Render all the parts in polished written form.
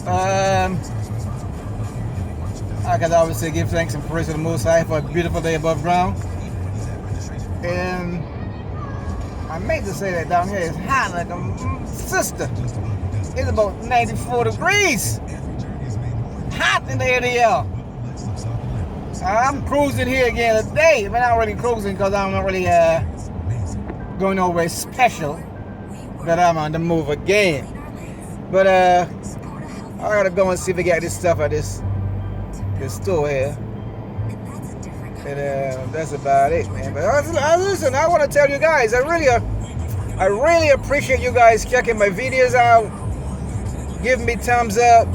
I can obviously give thanks and praise to the Most High for a beautiful day above ground. And I meant to say that down here is hot like a sister. It's about 94 degrees. Hot in the ADL. I'm cruising here again today. But not really cruising because I'm not really going nowhere special. But I'm on the move again. But I gotta go and see if I get this stuff at this store here. And that's about it, man. But listen, I want to tell you guys, I really appreciate you guys checking my videos out, giving me thumbs up,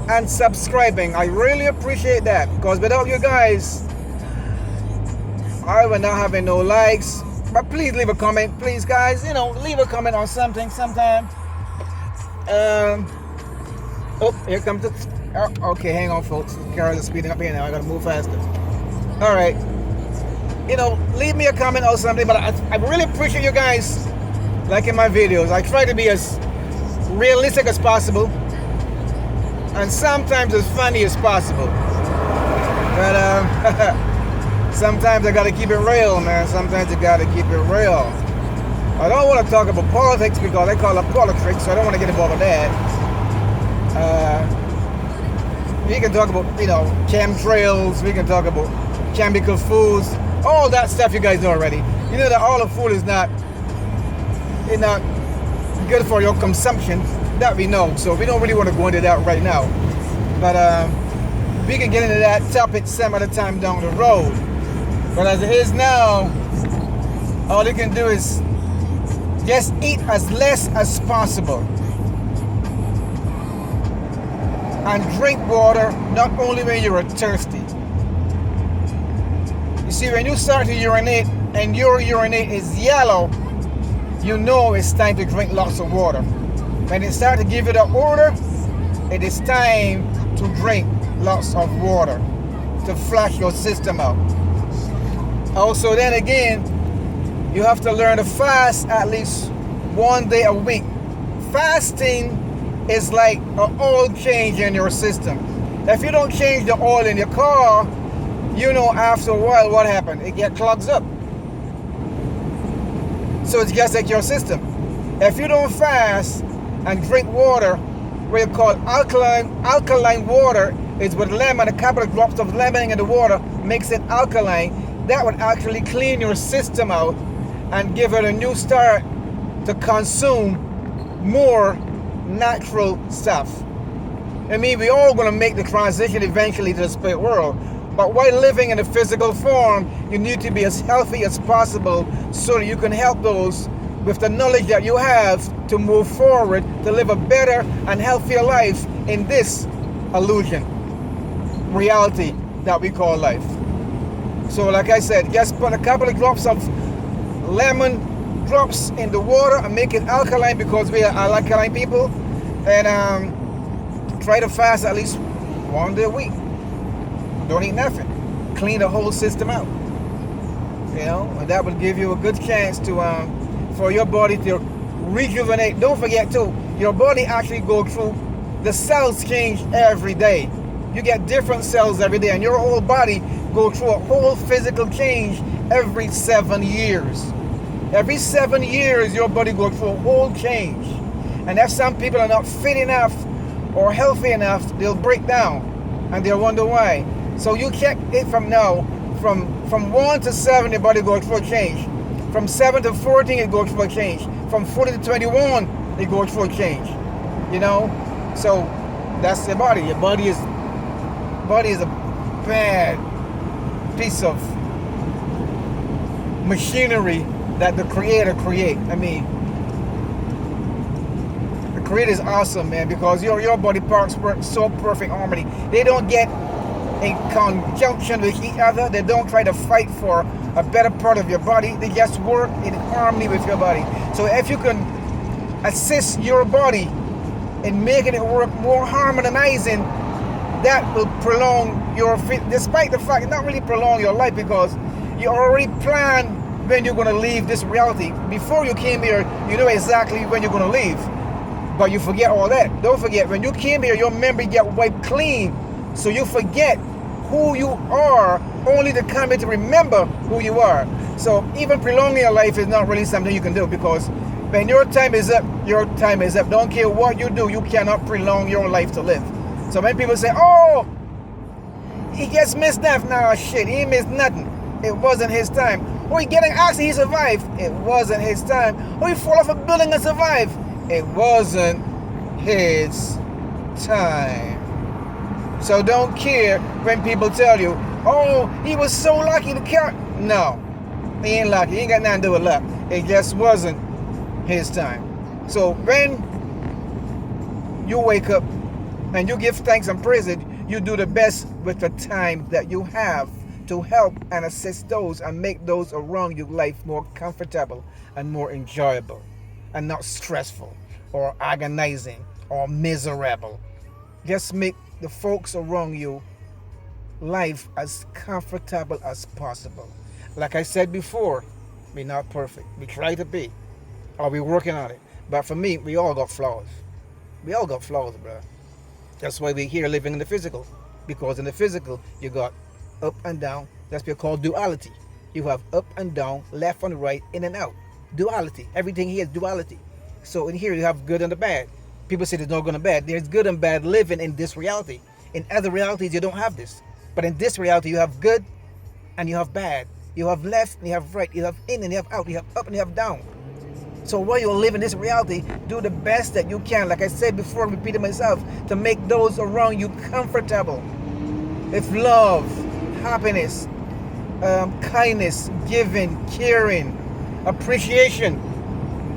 and subscribing. I really appreciate that, because without you guys, I would not have no likes. But please leave a comment, please, guys. Leave a comment on something sometime. Oh, here comes the. Oh, okay, hang on, folks. Cars are speeding up here now. I gotta move faster. All right. Leave me a comment or something. But I really appreciate you guys liking my videos. I try to be as realistic as possible, and sometimes as funny as possible. But sometimes I gotta keep it real, man. Sometimes you gotta keep it real. I don't want to talk about politics because they call it politics, so I don't want to get involved with that. We can talk about, chemtrails. We can talk about chemical foods. All that stuff you guys know already. You know that all the food is not good for your consumption. That we know. So we don't really want to go into that right now. But we can get into that topic some other time down the road. But as it is now, all you can do is just eat as less as possible. And drink water not only when you're thirsty. You see, when you start to urinate and your urinate is yellow, you know it's time to drink lots of water. When it starts to give you the order, it is time to drink lots of water to flush your system out. Also, then again, you have to learn to fast at least one day a week. Fasting is like an oil change in your system. If you don't change the oil in your car, after a while what happened? It gets clogged up. So it's just like your system. If you don't fast and drink water, what you call alkaline water, is with lemon, a couple of drops of lemon in the water makes it alkaline. That would actually clean your system out and give it a new start to consume more natural stuff. We all going to make the transition eventually to the spirit world, but while living in a physical form, you need to be as healthy as possible so that you can help those with the knowledge that you have to move forward to live a better and healthier life in this illusion reality that we call life. So like I said, just put a couple of drops of lemon drops in the water and make it alkaline, because we are alkaline people, and try to fast at least one day a week. Don't eat nothing. Clean the whole system out. And that will give you a good chance to for your body to rejuvenate. Don't forget too, your body actually goes through, the cells change every day. You get different cells every day, and your whole body goes through a whole physical change every 7 years. Every 7 years, your body goes through a whole change. And if some people are not fit enough or healthy enough, they'll break down and they'll wonder why. So you check it from now, from 1 to 7, your body goes through a change. From 7 to 14, it goes through a change. From 40 to 21, it goes through a change. So that's the body. Your body is a bad piece of machinery that the Creator create. The Creator is awesome, man, because your body parts work so perfect harmony. They don't get in conjunction with each other. They don't try to fight for a better part of your body. They just work in harmony with your body. So if you can assist your body in making it work more harmonizing, that will prolong your fit, despite the fact, not really prolong your life, because you already planned when you're going to leave this reality. Before you came here, you know exactly when you're going to leave. But you forget all that. Don't forget, when you came here, your memory get wiped clean. So you forget who you are, only to come here to remember who you are. So even prolonging your life is not really something you can do, because when your time is up, your time is up. Don't care what you do, you cannot prolong your life to live. So when people say, oh, he gets missed death. Nah, shit, he missed nothing. It wasn't his time. Oh, he getting accident, he survived. It wasn't his time. Oh, he fall off a building and survived. It wasn't his time. So don't care when people tell you, oh, he was so lucky to carry. No, he ain't lucky. He ain't got nothing to do with luck. It just wasn't his time. So when you wake up and you give thanks and praise it, you do the best with the time that you have to help and assist those and make those around you life more comfortable and more enjoyable and not stressful or agonizing or miserable. Just make the folks around you life as comfortable as possible. Like I said before, we're not perfect. We try to be, or we're working on it. But for me, we all got flaws. We all got flaws, bro. That's why we're here living in the physical. Because in the physical, you got up and down. That's what we call duality. You have up and down, left and right, in and out. Duality. Everything here is duality. So in here, you have good and the bad. People say there's no good and bad. There's good and bad living in this reality. In other realities, you don't have this. But in this reality, you have good and you have bad. You have left and you have right. You have in and you have out. You have up and you have down. So while you live in this reality, do the best that you can. Like I said before, I'm repeating myself, to make those around you comfortable. With love, happiness, kindness, giving, caring, appreciation.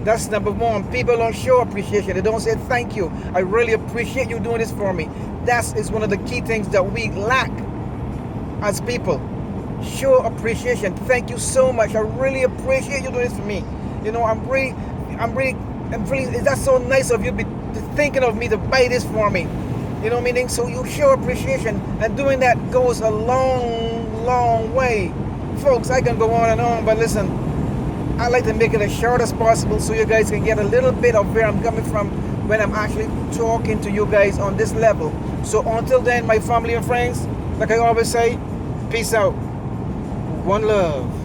That's number one. People don't show appreciation. They don't say thank you. I really appreciate you doing this for me. That is one of the key things that we lack as people. Show appreciation. Thank you so much. I really appreciate you doing this for me. You know, I'm really, that's so nice of you to be thinking of me to buy this for me. You know what I mean? So you show appreciation, and doing that goes a long, long way. Folks, I can go on and on, but listen, I like to make it as short as possible so you guys can get a little bit of where I'm coming from when I'm actually talking to you guys on this level. So until then, my family and friends, like I always say, peace out. One love.